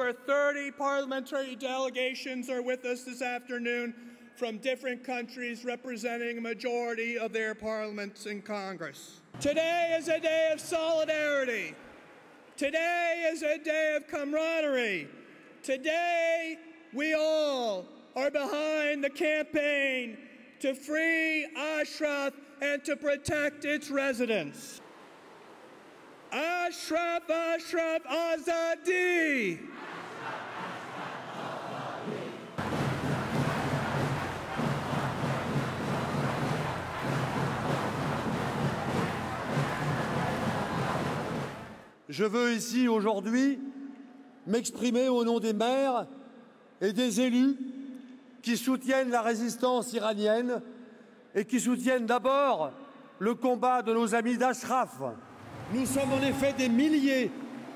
Over 30 parliamentary delegations are with us this afternoon from different countries representing a majority of their parliaments in Congress. Today is a day of solidarity. Today is a day of camaraderie. Today, we all are behind the campaign to free Ashraf and to protect its residents. Ashraf, Ashraf, Azadi! Je veux ici aujourd'hui m'exprimer au nom des maires et des élus qui soutiennent la résistance iranienne et qui soutiennent d'abord le combat de nos amis d'Ashraf. Nous sommes en effet des milliers,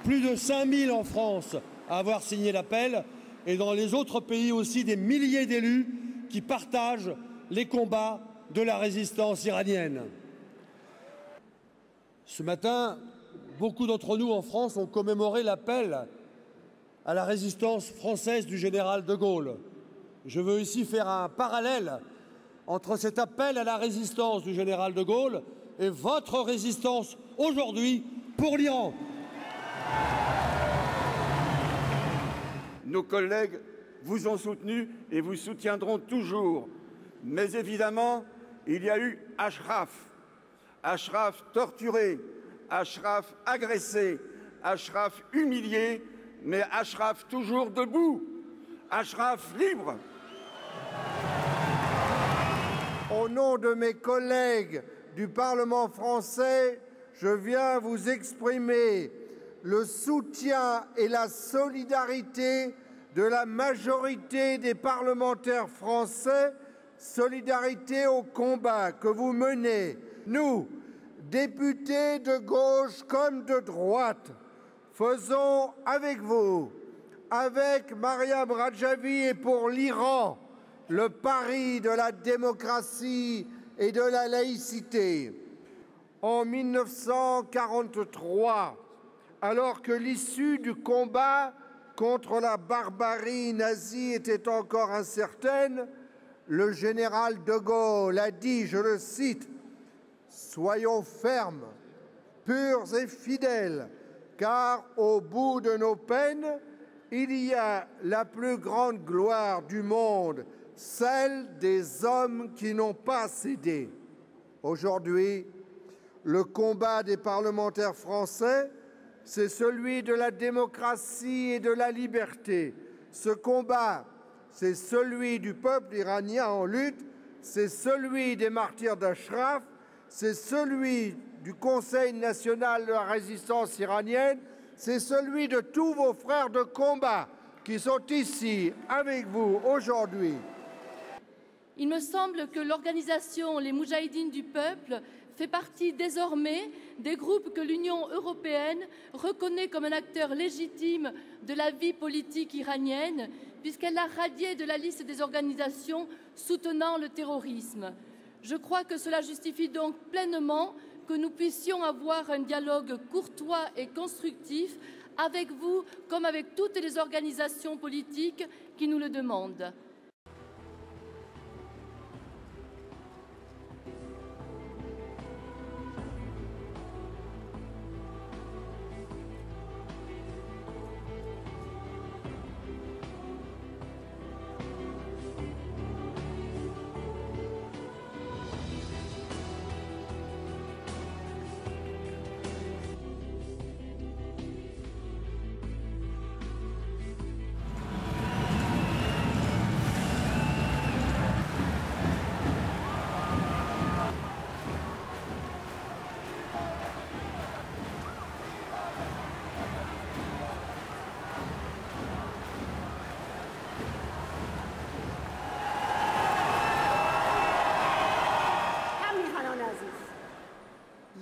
plus de 5000 en France, à avoir signé l'appel, et dans les autres pays aussi des milliers d'élus qui partagent les combats de la résistance iranienne. Ce matin, beaucoup d'entre nous en France ont commémoré l'appel à la résistance française du général de Gaulle. Je veux ici faire un parallèle entre cet appel à la résistance du général de Gaulle et votre résistance aujourd'hui pour l'Iran. Nos collègues vous ont soutenu et vous soutiendront toujours. Mais évidemment, il y a eu Ashraf. Ashraf torturé, Ashraf agressé, Ashraf humilié, mais Ashraf toujours debout, Ashraf libre. Au nom de mes collègues du Parlement français, je viens vous exprimer le soutien et la solidarité de la majorité des parlementaires français, solidarité au combat que vous menez. Nous, députés de gauche comme de droite, faisons avec vous, avec Mariam Rajavi et pour l'Iran, le pari de la démocratie et de la laïcité. En 1943, alors que l'issue du combat contre la barbarie nazie était encore incertaine, le général de Gaulle a dit, je le cite, « Soyons fermes, purs et fidèles, car au bout de nos peines, il y a la plus grande gloire du monde, celle des hommes qui n'ont pas cédé. » Aujourd'hui, le combat des parlementaires français, c'est celui de la démocratie et de la liberté. Ce combat, c'est celui du peuple iranien en lutte, c'est celui des martyrs d'Ashraf, c'est celui du Conseil national de la résistance iranienne, c'est celui de tous vos frères de combat qui sont ici avec vous aujourd'hui. Il me semble que l'organisation Les Moudjahidines du peuple fait partie désormais des groupes que l'Union européenne reconnaît comme un acteur légitime de la vie politique iranienne, puisqu'elle l'a radié de la liste des organisations soutenant le terrorisme. Je crois que cela justifie donc pleinement que nous puissions avoir un dialogue courtois et constructif avec vous comme avec toutes les organisations politiques qui nous le demandent.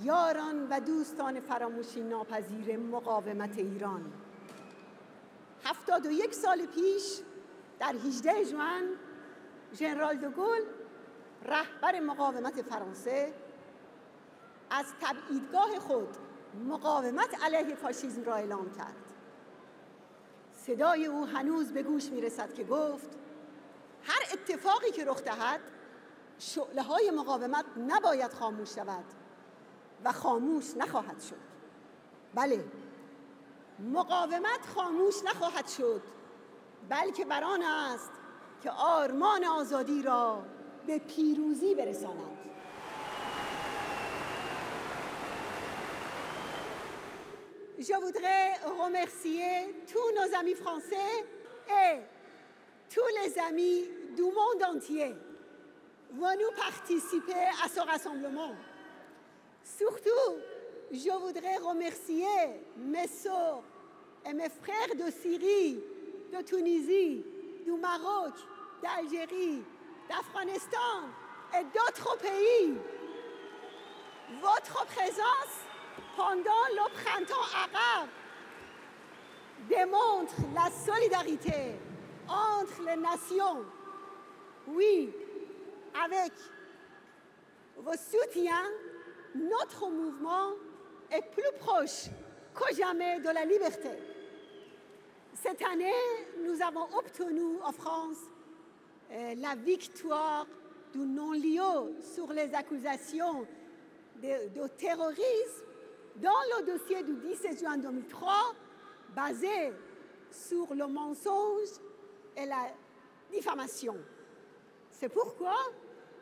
یاران و دوستان فراموشی ناپذیر مقاومت ایران 71 سال پیش در 18 ژوئن ژنرال دوگل رهبر مقاومت فرانسه از تبعیدگاه خود مقاومت علیه فاشیسم را اعلام کرد صدای او هنوز به گوش میرسد که گفت هر اتفاقی که رخ دهد شعله‌های مقاومت نباید خاموش شود و خاموش نخواهد شد. بله، مقاومت خاموش نخواهد شد، بلکه بر آن است که آرمان آزادی را به پیروزی برساند. Je voudrais remercier tous nos amis français et tous les amis du monde entier venus participer à ce rassemblement. Surtout, je voudrais remercier mes sœurs et mes frères de Syrie, de Tunisie, du Maroc, d'Algérie, d'Afghanistan et d'autres pays. Votre présence pendant le printemps arabe démontre la solidarité entre les nations. Oui, avec vos soutiens, notre mouvement est plus proche que jamais de la liberté. Cette année, nous avons obtenu en France la victoire du non-lieu sur les accusations de terrorisme dans le dossier du 17 juin 2003, basé sur le mensonge et la diffamation. C'est pourquoi,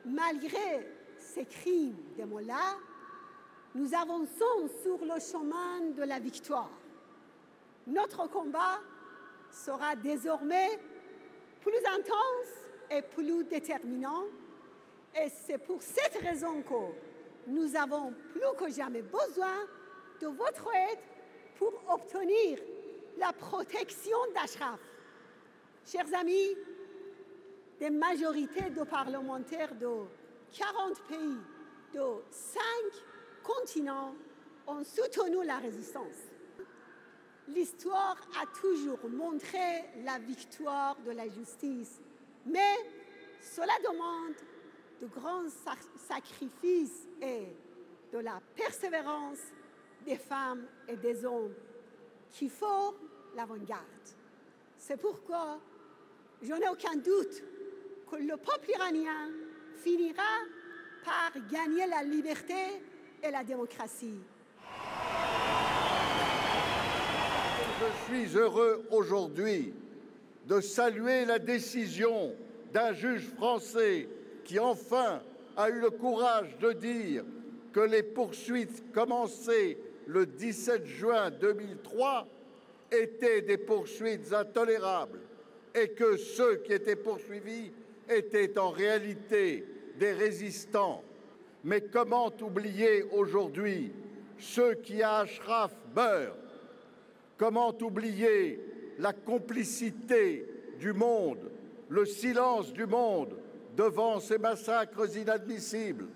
malgré ces crimes de Mollah, nous avançons sur le chemin de la victoire. Notre combat sera désormais plus intense et plus déterminant, et c'est pour cette raison que nous avons plus que jamais besoin de votre aide pour obtenir la protection d'Ashraf. Chers amis, des majorités de parlementaires de 40 pays, de 5 continents ont soutenu la résistance. L'histoire a toujours montré la victoire de la justice, mais cela demande de grands sacrifices et de la persévérance des femmes et des hommes qui forment l'avant-garde. C'est pourquoi je n'ai aucun doute que le peuple iranien finira par gagner la liberté et la démocratie. Je suis heureux aujourd'hui de saluer la décision d'un juge français qui enfin a eu le courage de dire que les poursuites commencées le 17 juin 2003 étaient des poursuites intolérables et que ceux qui étaient poursuivis étaient en réalité des résistants. Mais comment oublier aujourd'hui ceux qui à Ashraf meurent? Comment oublier la complicité du monde, le silence du monde devant ces massacres inadmissibles?